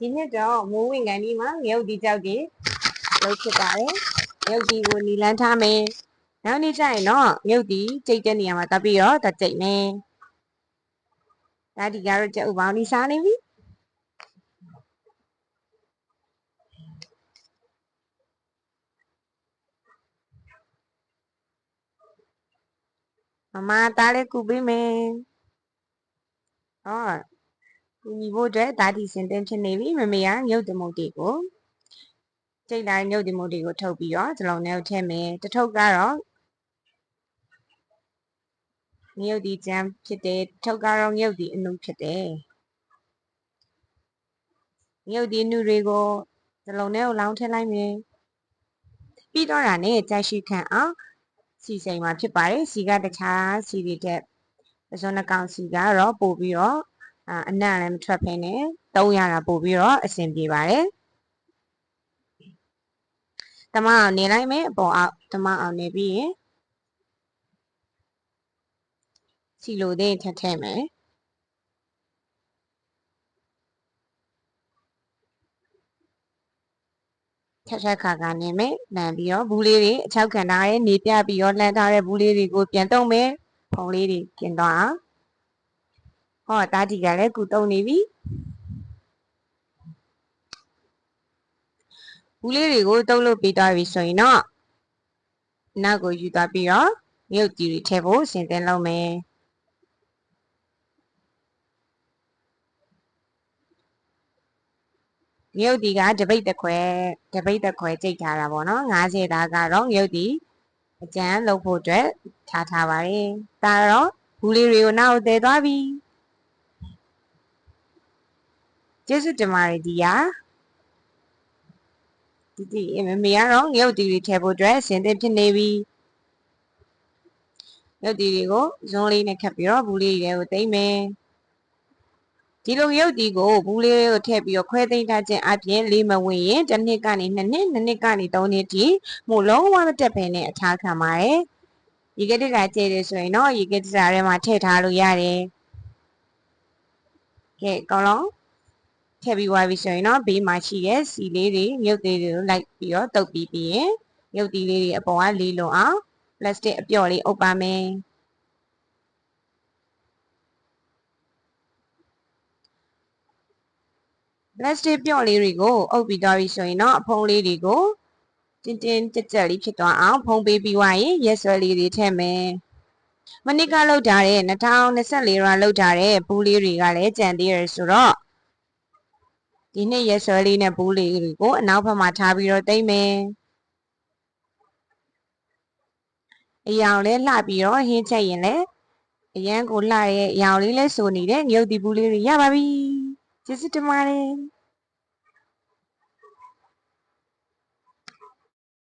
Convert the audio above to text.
ဒီနှစ်တော့မိုးဝင်ကန်ဒီမှာငရုတ်ဒီကြောက်တွေလုပ်ဖြစ်ပါတယ်ငရုတ်ဒီကိုနီလန်းထားမယ်နောက်နေ့ကျရင်တော့ငရုတ်ဒီကြိတ်တဲ့နေရာမှာတက်ပြီးတော့တက်ကြိတ်မယ်ဒါဒီကတော့ကြက်ဥပေါင်းဒီစားနေပြီမမသားလေးကူပေးမယ်ဟောကူညီဖို့အတွက်ဒါဒီစင်တင်ဖြစ်နေပြီမမေကငရုတ်တမုတ်တွေကိုကြိတ်လာငရုတ်တမုတ်တွေကိုထုတ်ပြီးတော့ဒီလုံးထဲကိုထည့်မယ်တထုပ်ကတော့ငရုတ်ဒီကြမ်းဖြစ်တယ်ထုတ်ကတော့ငရုတ်ဒီအနုဖြစ်တယ်ငရုတ်ဒီအနုတွေကိုဒီလုံးထဲကိုလောင်းထည့်လိုက်မယ်ပြီးတော့တာနဲ့ကြိုက်ရှိခံအောင်စီစိမ်မှာဖြစ်ပါတယ်စီကတခြားစီတွေတဲ့ပစုံနှကောင်စီကတော့ပို့ပြီးတော့အနံ့လည်းမထွက်ဖ ೇನೆ သုံးရတာပို့ပြီးတော့အဆင်ပြေပါတယ်တမအောင်နေလိုက်မယ်အပေါ်အောက်တမအောင်နေပြီးရင်စီလိုသေးထည့်မယ်ထက်ခါကနေမယ်လန်ပြီးတော့ဘူးလေးတွေအချောက်ခံထားရဲနေပြပြီးတော့လှမ်းထားတဲ့ဘူးလေးတွေကိုပြန်တုံးမယ်ဖုံလေးတွေกินသွားအောင်ဟောတာဒီကလည်းကုတုံးနေပြီဘူးလေးတွေကိုတုံးလို့ပြီးသွားပြီဆိုရင်တော့နောက်ကိုယူသွားပြီးတော့မြုပ်တီတွေထည့်ဖို့ဆင်သင်လုပ်မယ်မြုပ်တီကတပိတ်တစ်ခွဲကြိတ်ထားတာပေါ့နော်90သားကတော့မြုပ်တီအကျန်းလုပ်ဖို့အတွက်ထားပါတယ်ဒါတော့ဘူးလေးတွေကိုနောက်သယ်သွားပြီကျေးဇူးတင်ပါတယ်ဒီယာဒီမမေကတော့ငရုတ်တီတွေထည့်ဖို့အတွက်အဆင်သင့်ဖြစ်နေပြီငရုတ်တီတွေကိုဇွန်းလေးနဲ့ခတ်ပြီးတော့ဘူးလေးတွေကိုသိမ့်မယ်ဒီလိုရုပ်တီကိုဘူးလေးကိုထည့်ပြီးတော့ခွဲသိမ်းထားခြင်းအပြင်လေးမဝင်ရင်တစ်နှစ်ကနေ2နှစ်ကနေ3နှစ်ထိမို့လုံးဝမတက်ဖ ೇನೆ အထားခံပါတယ်ရေကတိတာကျဲတယ်ဆိုရင်တော့ရေကတိတာထဲမှာထည့်ထားလို့ရတယ်ကဲအကောင်လုံးထည့်ပြီးသွားပြီဆိုရင်တော့ဘေးမှာရှိတဲ့စီလေးတွေမြုပ်သေးတွေကိုလိုက်ပြီးတော့တုပ်ပြီးပြီးရင်မြုပ်တီလေးတွေအပေါ်ကလေးလုံအောင်ပလတ်စတစ်အပျော့လေးအုပ်ပါမယ်ပလတ်စတစ်ပျော့လေးတွေကိုအုပ်ပြီးသွားပြီဆိုရင်တော့အဖုံးလေးတွေကိုတင်းတင်းကြက်ကြက်လေးဖြစ်သွားအောင်ဖုံးပေးပြီးသွားရင်ရက်ဆွဲလေးတွေထည့်မယ်မနစ်ကလောက်ထားတဲ့2024ရွာလောက်ထားတဲ့ဘူးလေးတွေကလည်းကြံသေးရဆိုတော့ဒီနှစ်ရက်ဆွဲလေးနဲ့ဘူးလေးတွေကိုအနောက်ဘက်မှာထားပြီးတော့သိမ့်မယ်အယောင်လဲလှပြီးတော့ဟင်းချက်ရင်လဲအရန်ကိုလှရဲ့အယောင်လေးလဲဆိုနေတဲ့ငရုတ်တီဘူးလေးတွေရပါပြီကျေးဇူးတင်ပါတယ်